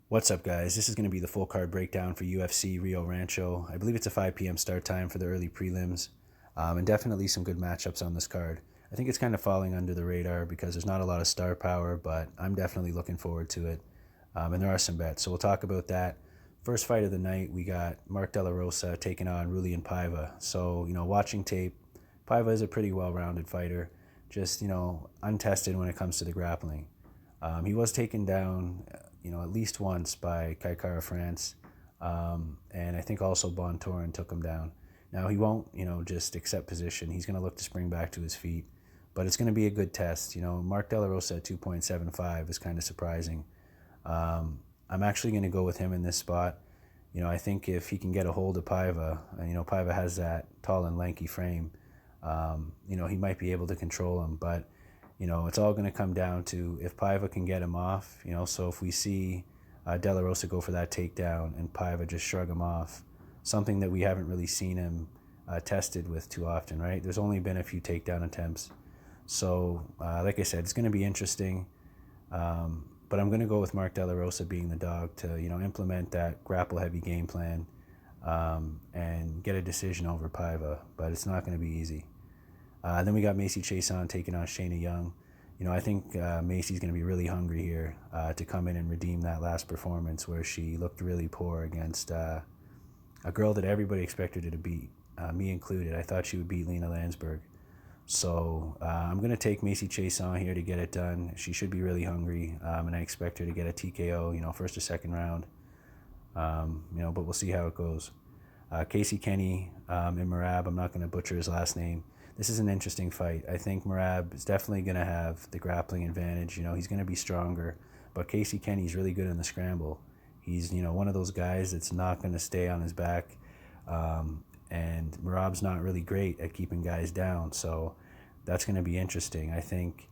What's up, guys? This is going to be the full card breakdown for UFC Rio Rancho. I believe it's a 5 p.m. start time for the early prelims, and definitely some good matchups on this card. I think it's kind of falling under the radar because there's not a lot of star power, but I'm definitely looking forward to it, and there are some bets, so we'll talk about that. First fight of the night, we got Mark De La Rosa taking on Rulian Paiva. So, watching tape, Paiva is a pretty well-rounded fighter, just, untested when it comes to the grappling. He was taken down, at least once by Kai France, and I think also Bontorin took him down. Now he won't, just accept position. He's going to look to spring back to his feet, but it's going to be a good test. Mark De La Rosa at 2.75 is kind of surprising. I'm actually going to go with him in this spot. I think if he can get a hold of Paiva, and Paiva has that tall and lanky frame, he might be able to control him, but it's all going to come down to if Paiva can get him off, so if we see De La Rosa go for that takedown and Paiva just shrug him off, something that we haven't really seen him tested with too often, right? There's only been a few takedown attempts. So, like I said, it's going to be interesting, but I'm going to go with Mark De La Rosa being the dog to, implement that grapple-heavy game plan and get a decision over Paiva, but it's not going to be easy. Then we got Macy Chiasson taking on Shayna Young. I think Macy's going to be really hungry here to come in and redeem that last performance where she looked really poor against a girl that everybody expected her to beat, me included. I thought she would beat Lena Landsberg. So I'm going to take Macy Chiasson here to get it done. She should be really hungry, and I expect her to get a TKO, first or second round. But we'll see how it goes. Casey Kenny and Merab, I'm not going to butcher his last name. This is an interesting fight. I think Merab is definitely going to have the grappling advantage. He's going to be stronger, but Casey Kenny's really good in the scramble. He's, one of those guys that's not going to stay on his back, and Merab's not really great at keeping guys down, so that's going to be interesting. I think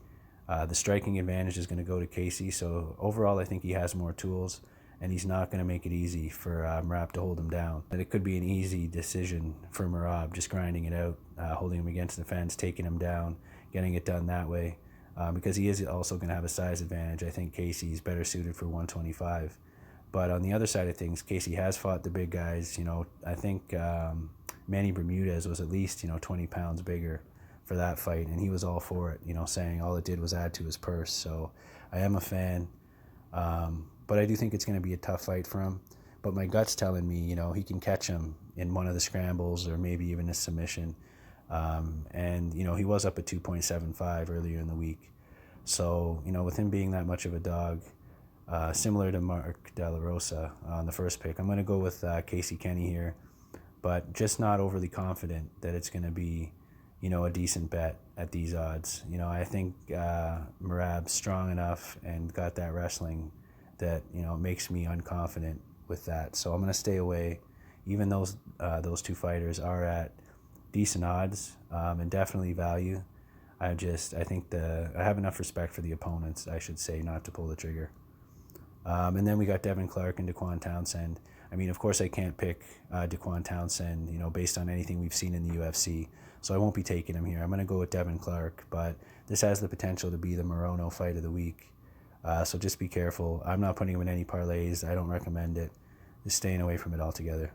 the striking advantage is going to go to Casey, so overall I think he has more tools, and he's not going to make it easy for Merab to hold him down. And it could be an easy decision for Merab, just grinding it out, holding him against the fence, taking him down, getting it done that way, because he is also going to have a size advantage. I think Casey's better suited for 125. But on the other side of things, Casey has fought the big guys. I think Manny Bermudez was at least, 20 pounds bigger for that fight, and he was all for it, saying all it did was add to his purse. So I am a fan. But I do think it's going to be a tough fight for him. But my gut's telling me, he can catch him in one of the scrambles or maybe even a submission. And he was up at 2.75 earlier in the week. So, with him being that much of a dog, similar to Mark De La Rosa on the first pick, I'm going to go with Casey Kenny here, but just not overly confident that it's going to be, a decent bet at these odds. I think Merab's strong enough and got that wrestling that makes me unconfident with that. So I'm going to stay away, even though those two fighters are at decent odds and definitely value. I think I have enough respect for the opponents, I should say, not to pull the trigger. And then we got Devin Clark and Daquan Townsend. I mean, of course, I can't pick Daquan Townsend, based on anything we've seen in the UFC. So I won't be taking him here. I'm going to go with Devin Clark, but this has the potential to be the Morono fight of the week. So just be careful. I'm not putting him in any parlays. I don't recommend it. Just staying away from it altogether.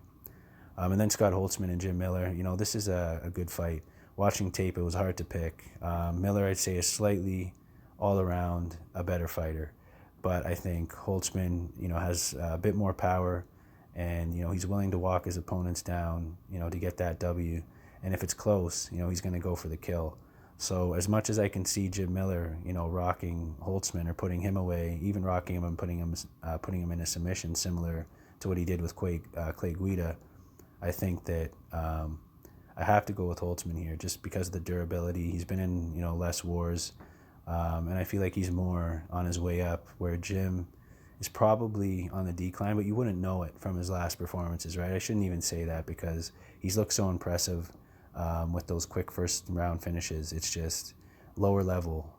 And then Scott Holtzman and Jim Miller. This is a good fight. Watching tape, it was hard to pick. Miller, I'd say, is slightly all around a better fighter. But I think Holtzman, has a bit more power, and, he's willing to walk his opponents down, to get that W. And if it's close, he's going to go for the kill. So as much as I can see Jim Miller, rocking Holtzman or putting him away, even rocking him and putting him in a submission similar to what he did with Clay Guida, I think that I have to go with Holtzman here just because of the durability. He's been in, less wars, and I feel like he's more on his way up, where Jim is probably on the decline, but you wouldn't know it from his last performances, right? I shouldn't even say that because he's looked so impressive with those quick first round finishes. It's just lower level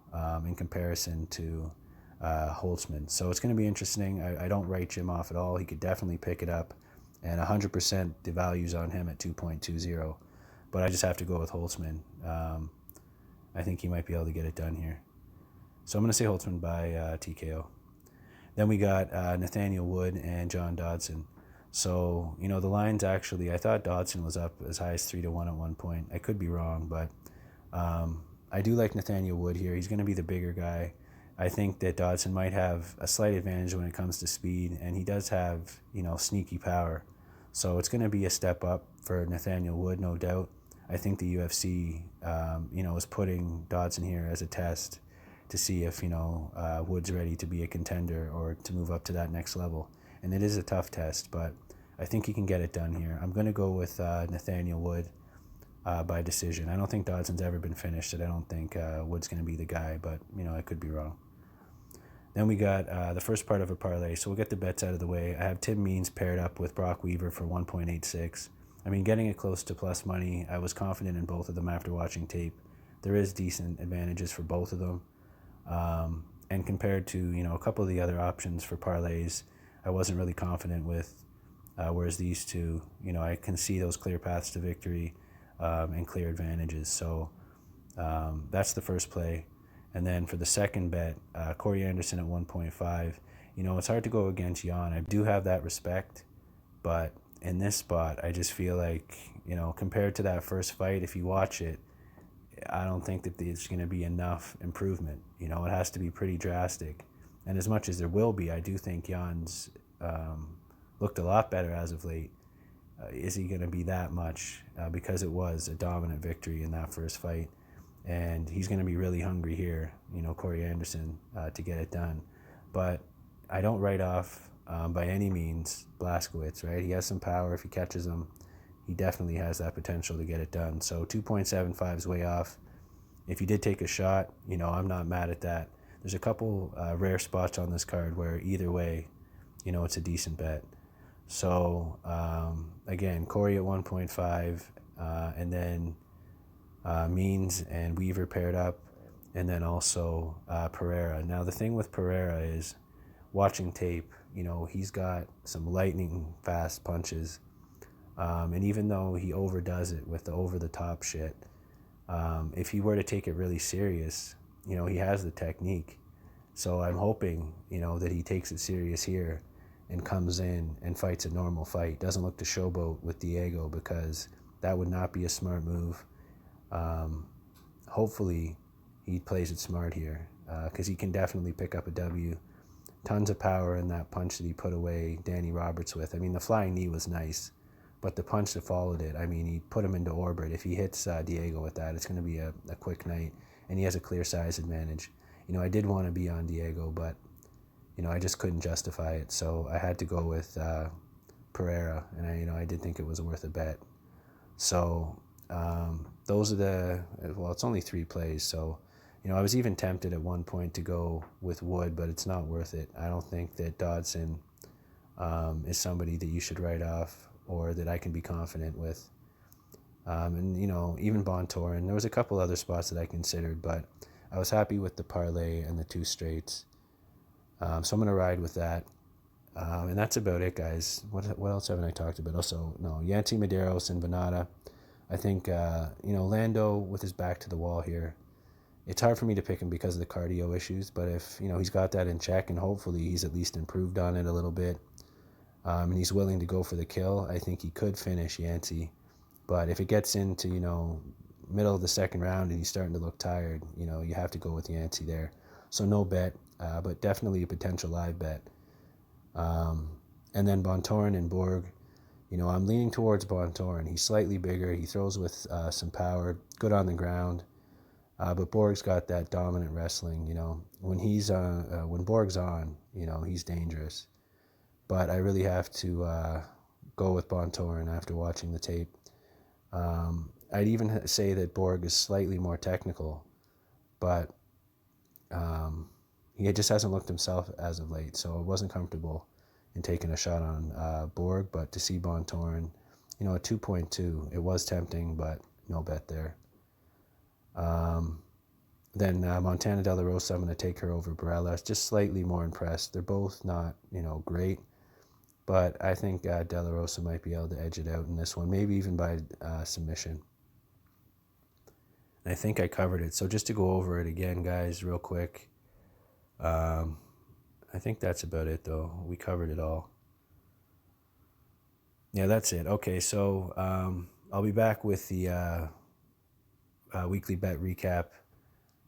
in comparison to Holtzman. So it's going to be interesting. I don't write Jim off at all. He could definitely pick it up, and 100% the value's on him at 2.20. But I just have to go with Holtzman. I think he might be able to get it done here. So I'm going to say Holtzman by TKO. Then we got Nathaniel Wood and John Dodson. So, the lines actually, I thought Dodson was up as high as 3-1 at one point. I could be wrong, but I do like Nathaniel Wood here. He's going to be the bigger guy. I think that Dodson might have a slight advantage when it comes to speed, and he does have, sneaky power. So it's going to be a step up for Nathaniel Wood, no doubt. I think the UFC, is putting Dodson here as a test to see if, Wood's ready to be a contender or to move up to that next level. And it is a tough test, but I think he can get it done here. I'm going to go with Nathaniel Wood by decision. I don't think Dodson's ever been finished, and I don't think Wood's going to be the guy, but, I could be wrong. Then we got the first part of a parlay, so we'll get the bets out of the way. I have Tim Means paired up with Brock Weaver for 1.86. I mean, getting it close to plus money, I was confident in both of them after watching tape. There is decent advantages for both of them. And compared to, a couple of the other options for parlays, I wasn't really confident with, whereas these two, I can see those clear paths to victory and clear advantages. So that's the first play. And then for the second bet, Corey Anderson at 1.5. It's hard to go against Jan. I do have that respect, but in this spot, I just feel like, compared to that first fight, if you watch it, I don't think that there's going to be enough improvement. It has to be pretty drastic. And as much as there will be, I do think Jan's looked a lot better as of late. Is he going to be that much? Because it was a dominant victory in that first fight. And he's going to be really hungry here, Corey Anderson, to get it done. But I don't write off by any means Blazkowicz, right? He has some power. If he catches him, he definitely has that potential to get it done. So 2.75 is way off. If you did take a shot, I'm not mad at that. There's a couple rare spots on this card where either way, it's a decent bet. So, again, Corey at 1.5, and then Means and Weaver paired up, and then also Pereira. Now, the thing with Pereira is watching tape, he's got some lightning fast punches. And even though he overdoes it with the over-the-top shit, if he were to take it really serious, he has the technique. So I'm hoping, that he takes it serious here and comes in and fights a normal fight. Doesn't look to showboat with Diego, because that would not be a smart move. Hopefully he plays it smart here, because he can definitely pick up a W. Tons of power in that punch that he put away Danny Roberts with. I mean, the flying knee was nice, but the punch that followed it, I mean, he put him into orbit. If he hits Diego with that, it's going to be a quick night, and he has a clear size advantage. I did want to be on Diego, but, I just couldn't justify it, so I had to go with Pereira, and I did think it was worth a bet. So those are it's only 3 plays, so, I was even tempted at one point to go with Wood, but it's not worth it. I don't think that Dodson is somebody that you should write off or that I can be confident with. And, even Bontorin. There was a couple other spots that I considered, but I was happy with the parlay and the 2 straights. So I'm going to ride with that. And that's about it, guys. What else haven't I talked about? Also, Yancy Medeiros and Venata. I think, Lando with his back to the wall here. It's hard for me to pick him because of the cardio issues, but if, he's got that in check and hopefully he's at least improved on it a little bit, and he's willing to go for the kill, I think he could finish Yancy. But if it gets into, middle of the second round and he's starting to look tired, you have to go with Yancy there. So no bet, but definitely a potential live bet. And then Bontorin and Borg, I'm leaning towards Bontorin. He's slightly bigger. He throws with some power, good on the ground. But Borg's got that dominant wrestling. When when Borg's on, he's dangerous. But I really have to go with Bontorin after watching the tape. I'd even say that Borg is slightly more technical, but he just hasn't looked himself as of late, so I wasn't comfortable in taking a shot on Borg. But to see Bontorin, at 2.2, it was tempting, but no bet there. Then Montana De La Rosa, I'm going to take her over Barella. Just slightly more impressed. They're both not, great, but I think De La Rosa might be able to edge it out in this one, maybe even by submission. And I think I covered it. So just to go over it again, guys, real quick. I think that's about it, though. We covered it all. Yeah, that's it. Okay, so I'll be back with the weekly bet recap,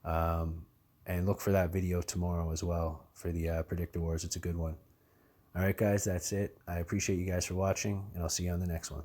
and look for that video tomorrow as well for the Predictor Wars. It's a good one. All right, guys, that's it. I appreciate you guys for watching, and I'll see you on the next one.